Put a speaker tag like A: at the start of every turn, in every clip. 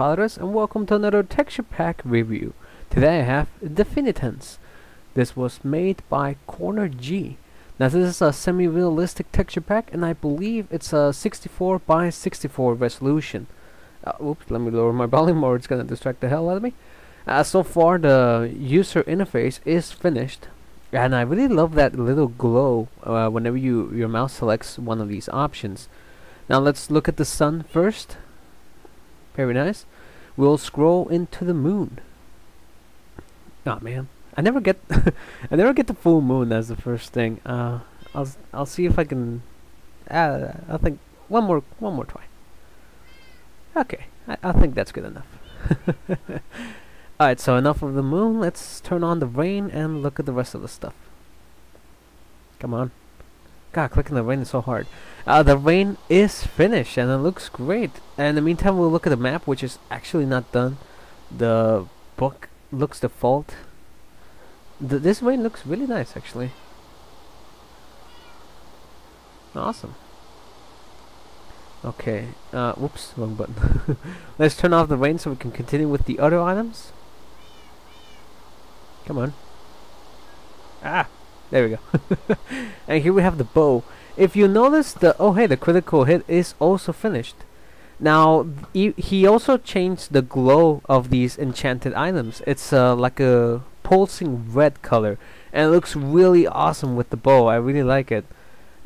A: Pilotus, and welcome to another texture pack review. Today I have Definitance. This was made by Corner G. Now this is a semi-realistic texture pack, and I believe it's a 64 by 64 resolution. Oops, let me lower my volume or it's gonna distract the hell out of me. So far the user interface is finished, and I really love that little glow whenever your mouse selects one of these options. Now let's look at the sun first. Very nice. We'll scroll into the moon. Oh man, I never get I never get the full moon as the first thing. I'll see if I can. I think one more try. Okay, I think that's good enough. Alright, so enough of the moon. Let's turn on the rain and look at the rest of the stuff. Come on. God, clicking the rain is so hard. The rain is finished and it looks great. And in the meantime, we'll look at the map, which is actually not done. The book looks default. This rain looks really nice, actually. Awesome. Okay. Whoops, wrong button. Let's turn off the rain so we can continue with the other items. Come on. Ah! There we go. And here we have the bow. If you notice the critical hit is also finished. Now he also changed the glow of these enchanted items. It's like a pulsing red color, and it looks really awesome with the bow. I really like it.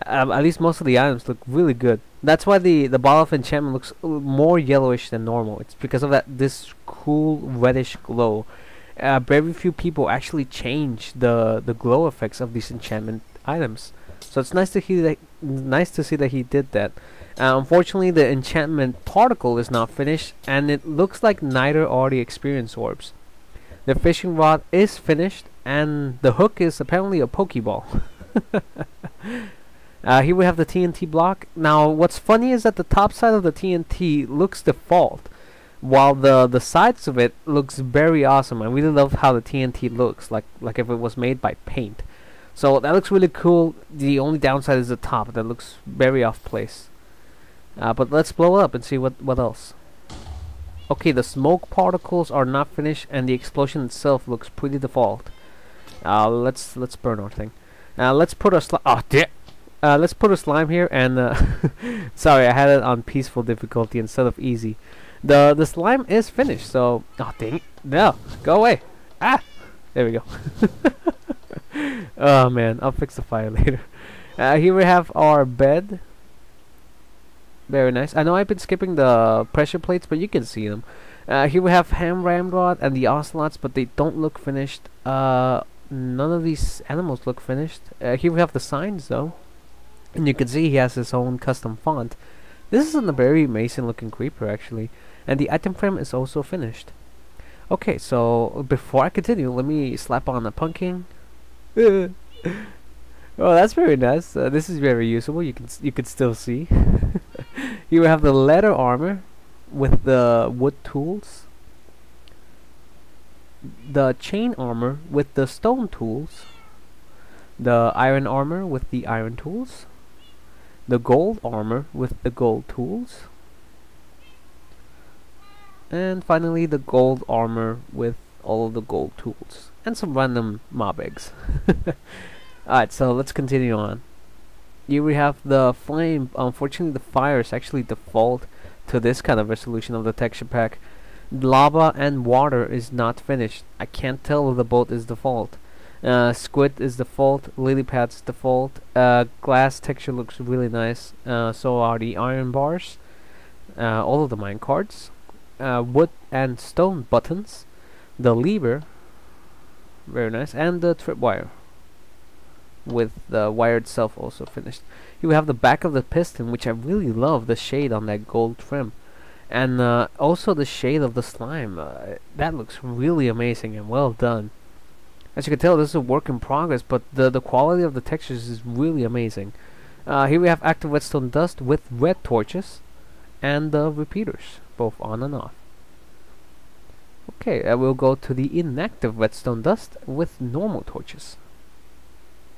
A: At least most of the items look really good. That's why the bottle of enchantment looks more yellowish than normal. It's because of this cool reddish glow. Very few people actually change the glow effects of these enchantment items, so it's nice to hear that. Nice to see that he did that. Unfortunately, the enchantment particle is not finished, and it looks like neither are the experience orbs. The fishing rod is finished, and the hook is apparently a Pokeball. Here we have the TNT block. Now, what's funny is that the top side of the TNT looks default, while the sides of it looks very awesome. I really love how the TNT looks like if it was made by paint. So that looks really cool. The only downside is the top. That looks very off place. But let's blow it up and see what else. Okay, the smoke particles are not finished, and the explosion itself looks pretty default. Let's burn our thing. Let's put a let's put a slime here, and sorry, I had it on peaceful difficulty instead of easy. The slime is finished, so dang it. No, go away. There we go. Oh man, I'll fix the fire later. Here we have our bed. Very nice. I know I've been skipping the pressure plates, but you can see them. Here we have Ramrod and the ocelots, but they don't look finished. None of these animals look finished. Here we have the signs though, and you can see he has his own custom font. This is a very amazing looking creeper actually, and the item frame is also finished. Okay, so before I continue, let me slap on a pumpkin. Oh, that's very nice. This is very usable. You can still see. Here we have the leather armor with the wood tools, the chain armor with the stone tools, the iron armor with the iron tools, the gold armor with the gold tools, and finally the gold armor with all of the gold tools and some random mob eggs. Alright, so let's continue on. Here we have the flame. Unfortunately, the fire is actually default to this kind of resolution of the texture pack. Lava and water is not finished. I can't tell if the boat is default. Squid is default. Lily pad's default. Glass texture looks really nice. So are the iron bars. All of the mine cards. Wood and stone buttons. The lever. Very nice. And the tripwire, with the wire itself also finished. Here we have the back of the piston, which I really love the shade on that gold trim, and also the shade of the slime. That looks really amazing and well done. As you can tell, this is a work in progress, but the quality of the textures is really amazing. Here we have active redstone dust with red torches, and the repeaters, both on and off. Okay, we'll go to the inactive redstone dust with normal torches.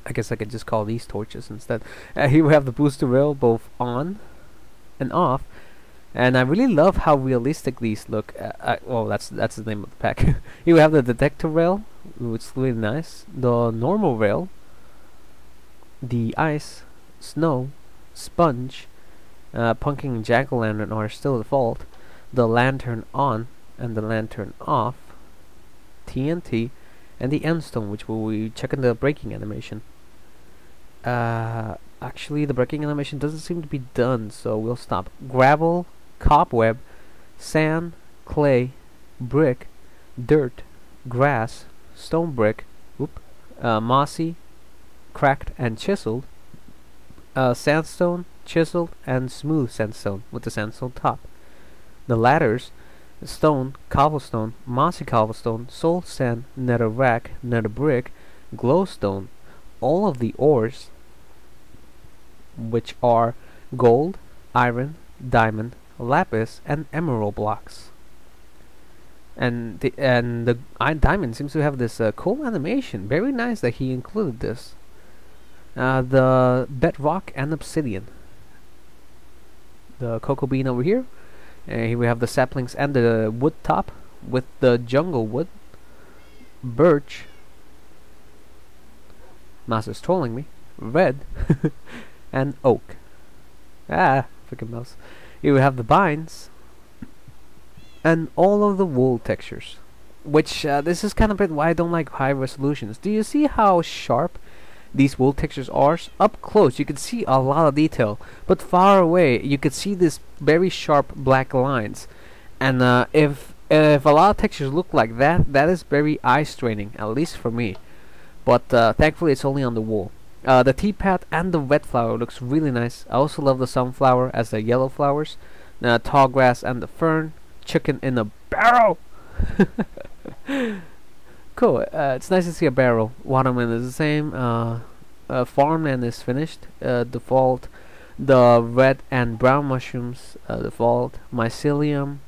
A: I guess I could just call these torches instead. Here we have the booster rail both on and off, And I really love how realistic these look. Well, that's the name of the pack. Here we have the detector rail, which is really nice. The normal rail, the ice, snow, sponge, pumpkin and jack-o'-lantern are still default. The lantern on and the lantern off, TNT, and the end stone, which will be checking the breaking animation. Actually, the breaking animation doesn't seem to be done, so we'll stop. Gravel, cobweb, sand, clay, brick, dirt, grass, stone brick, mossy, cracked and chiseled, sandstone, chiseled, and smooth sandstone with the sandstone top. The ladders, stone, cobblestone, mossy cobblestone, soul sand, nether rack, nether brick, glowstone, all of the ores, which are gold, iron, diamond, lapis, and emerald blocks. And the diamond seems to have this cool animation. Very nice that he included this. The bedrock and obsidian. The cocoa bean over here. Here we have the saplings and the wood top with the jungle wood, birch. Mouse is trolling me. Red and oak. Freaking mouse. Here we have the vines and all of the wool textures. Which this is kind of bit why I don't like high resolutions. Do you see how sharp these wool textures are? Up close you can see a lot of detail, but far away you can see this very sharp black lines. And if a lot of textures look like that, that is very eye straining, at least for me. But thankfully it's only on the wool. The tea pad and the red flower looks really nice. I also love the sunflower as the yellow flowers. Tall grass and the fern. Chicken in a barrel. Cool. It's nice to see a barrel. Watermelon is the same. Farmland is finished. Default. The red and brown mushrooms, default. Mycelium.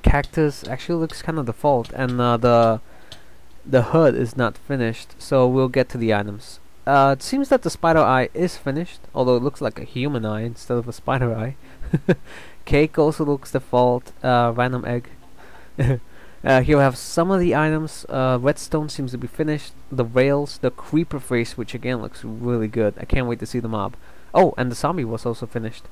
A: Cactus actually looks kind of default. And the hood is not finished. So we'll get to the items. It seems that the spider eye is finished, although it looks like a human eye instead of a spider eye. Cake also looks default. Random egg. Here we have some of the items. Redstone seems to be finished. The rails, the creeper face, which again looks really good. I can't wait to see the mob. Oh, and the zombie was also finished.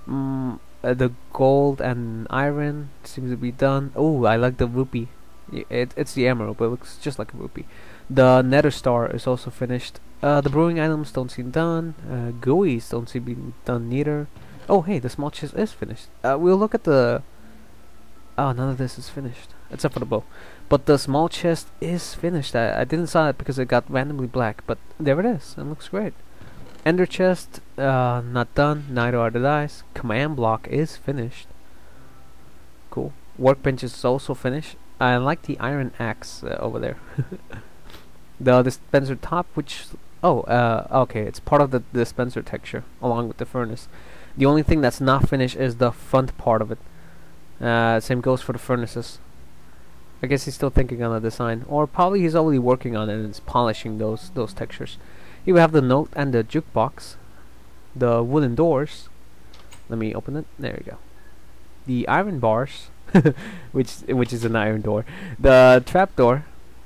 A: The gold and iron seems to be done. Oh, I like the rupee. It's the emerald, but it looks just like a rupee. The nether star is also finished. The brewing items don't seem done. GUIs don't seem to be done neither. Oh, hey, the small chest is finished. We'll look at the... Oh, none of this is finished, except for the bow. But the small chest is finished. I didn't saw it because it got randomly black, but there it is. It looks great. Ender chest, not done. Neither are the dice. Command block is finished. Cool. Workbench is also finished. I like the iron axe over there. The dispenser top, which... Oh, okay, it's part of the dispenser texture, along with the furnace. The only thing that's not finished is the front part of it. Same goes for the furnaces. I guess he's still thinking on the design, or probably he's already working on it and is polishing those textures. Here we have the note and the jukebox, the wooden doors. Let me open it. There we go. The iron bars, which is an iron door. The trapdoor,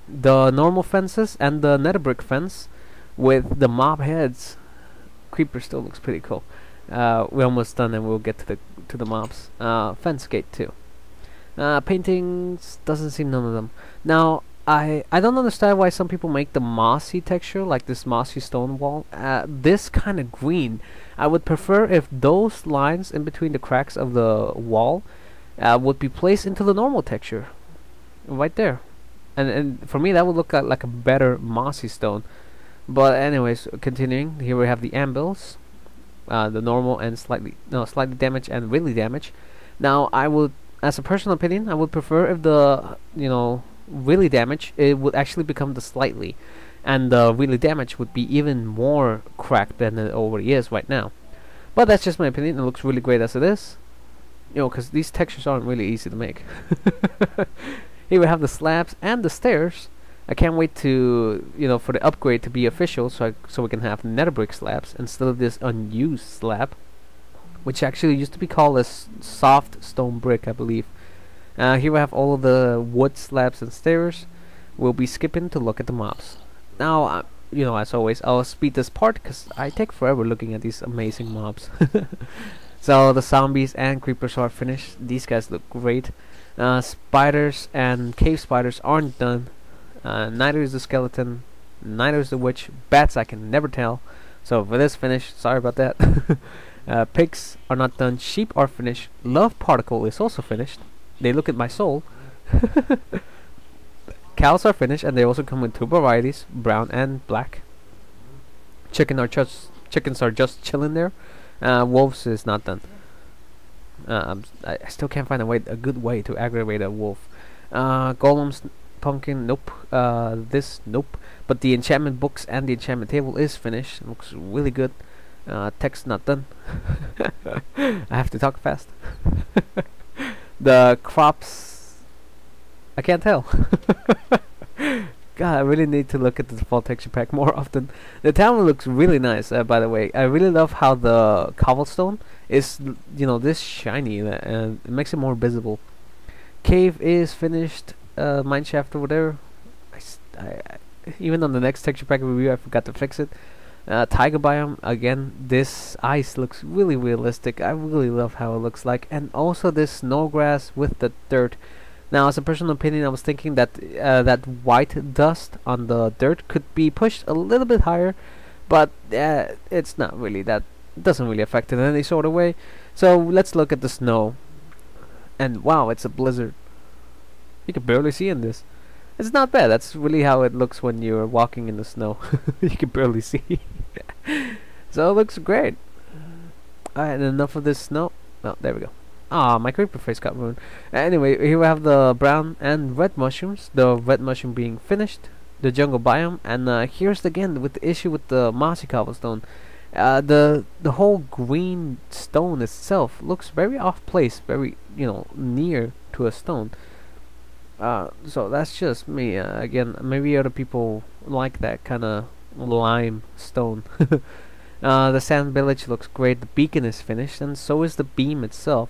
A: the normal fences, and the nether brick fence with the mob heads. Creeper still looks pretty cool. We're almost done, and we'll get to the mobs. Fence gate too. Paintings doesn't seem none of them. Now I don't understand why some people make the mossy texture, like this mossy stone wall. This kind of green. I would prefer if those lines in between the cracks of the wall would be placed into the normal texture, right there. And for me that would look like a better mossy stone. But anyways, continuing. Here we have the anvils. The normal and slightly damaged and really damaged. Now I would, as a personal opinion, I would prefer if the really damaged, it would actually become the slightly, and the really damaged would be even more cracked than it already is right now. But that's just my opinion. It looks really great as it is, because these textures aren't really easy to make. Here we have the slabs and the stairs. I can't wait to for the upgrade to be official, so we can have nether brick slabs instead of this unused slab. which actually used to be called a soft stone brick, I believe. Here we have all of the wood slabs and stairs. We'll be skipping to look at the mobs. Now, you know, as always, I'll speed this part because I take forever looking at these amazing mobs. So the zombies and creepers are finished. These guys look great. Spiders and cave spiders aren't done. Neither is the skeleton. Neither is the witch. Bats I can never tell. So for this finish, sorry about that. Pigs are not done. Sheep are finished. Love particle is also finished. They look at my soul. Cows are finished, and they also come in 2 varieties, brown and black. Chickens are just chilling there. Wolves is not done. I still can't find a good way to aggravate a wolf. Golems, pumpkin, nope. This, nope. But the enchantment books and the enchantment table is finished. Looks really good. Text not done. I have to talk fast. The crops, I can't tell. God, I really need to look at the default texture pack more often. The town looks really nice, by the way. I really love how the cobblestone is, you know, this shiny, and it makes it more visible. Cave is finished. Mineshaft over there. Even on the next texture pack review, I forgot to fix it. Tiger biome, again, this ice looks really realistic. I really love how it looks like. And also this snow grass with the dirt. Now, as a personal opinion, I was thinking that that white dust on the dirt could be pushed a little bit higher, but it's not really that. It doesn't really affect it in any sort of way. So let's look at the snow. And wow, it's a blizzard. You can barely see in this. It's not bad. That's really how it looks when you're walking in the snow. You can barely see. So it looks great. Alright, enough of this snow. Oh, there we go. Ah, my creeper face got ruined. Anyway, here we have the brown and red mushrooms. The red mushroom being finished. The jungle biome. And here's again with the issue with the mossy cobblestone. The whole green stone itself looks very off place. Very, you know, near to a stone. So that's just me. Again, maybe other people like that kind of lime stone. The sand village looks great. The beacon is finished, and so is the beam itself.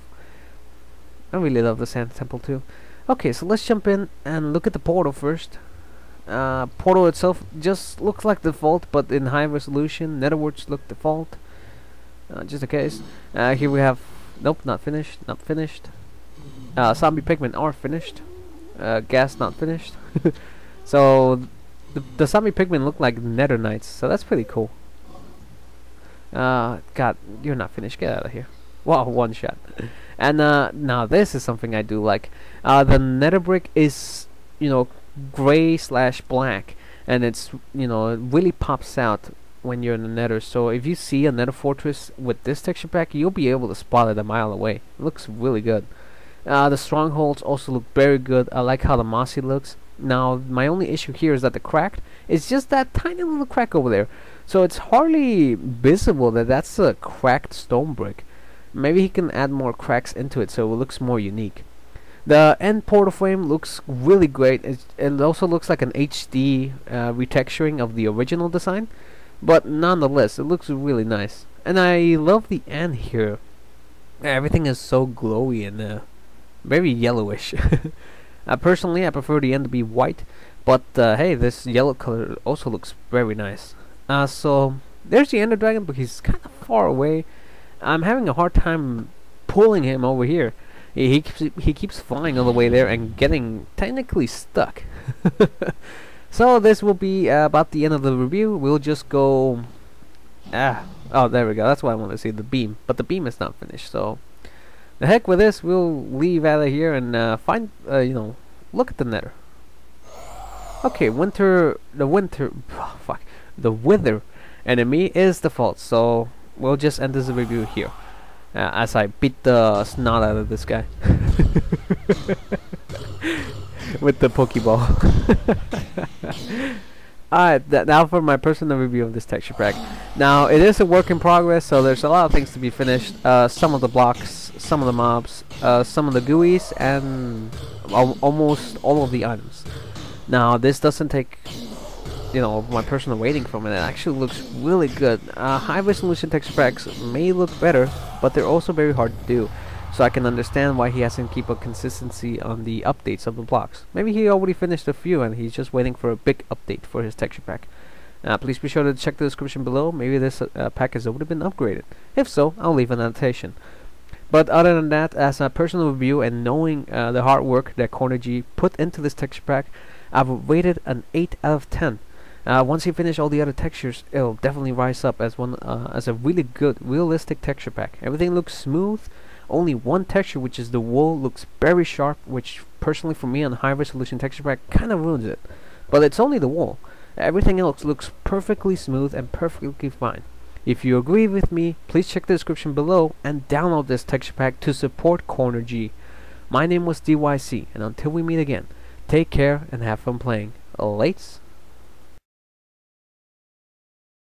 A: I really love the sand temple too. Okay, so let's jump in and look at the portal first. Portal itself just looks like default, but in high resolution. Netherworks look default. Just in case. Here we have, nope, not finished. Not finished. Zombie pigmen are finished. Gas not finished. So the zombie pigmen look like nether knights, so that's pretty cool. God, you're not finished. Get out of here. Wow, one shot. And now this is something I do like. The nether brick is, you know, gray slash black, and it's, you know, it really pops out when you're in the nether. So if you see a nether fortress with this texture pack, you'll be able to spot it a mile away. It looks really good. The strongholds also look very good. I like how the mossy looks. Now, my only issue here is that the cracked is just that tiny little crack over there. So it's hardly visible that that's a cracked stone brick. Maybe he can add more cracks into it so it looks more unique. The end portal frame looks really great. It also looks like an HD retexturing of the original design. But nonetheless, it looks really nice. And I love the end here. Everything is so glowy and very yellowish. Personally, I prefer the end to be white, but hey, this yellow color also looks very nice. So there's the Ender Dragon, but he's kind of far away. I'm having a hard time pulling him over here. He keeps flying all the way there and getting technically stuck. So this will be about the end of the review. We'll just go. Oh, there we go. That's why I want to see the beam, but the beam is not finished. So the heck with this. We'll leave out of here and find, you know, look at the nether. Okay, the wither enemy is default. So we'll just end this review here. As I beat the snot out of this guy with the Pokeball. Alright, now for my personal review of this texture pack. Now, it is a work in progress, so there's a lot of things to be finished. Some of the blocks, some of the mobs, some of the GUIs, and almost all of the items. Now, this doesn't take you know, my personal rating from it. It actually looks really good. High resolution texture packs may look better, but they're also very hard to do. So I can understand why he hasn't keep a consistency on the updates of the blocks. Maybe he already finished a few and he's just waiting for a big update for his texture pack. Please be sure to check the description below. Maybe this pack has already been upgraded. If so, I'll leave an annotation. But other than that, as a personal review and knowing the hard work that Corner G put into this texture pack, I've rated an 8 out of 10. Once you finish all the other textures, it'll definitely rise up as as a really good, realistic texture pack. Everything looks smooth. Only one texture, which is the wool, looks very sharp, which personally for me on a high resolution texture pack kind of ruins it. But it's only the wool. Everything else looks perfectly smooth and perfectly fine. If you agree with me, please check the description below and download this texture pack to support Corner G. My name was DYC, and until we meet again, take care and have fun playing. Lates.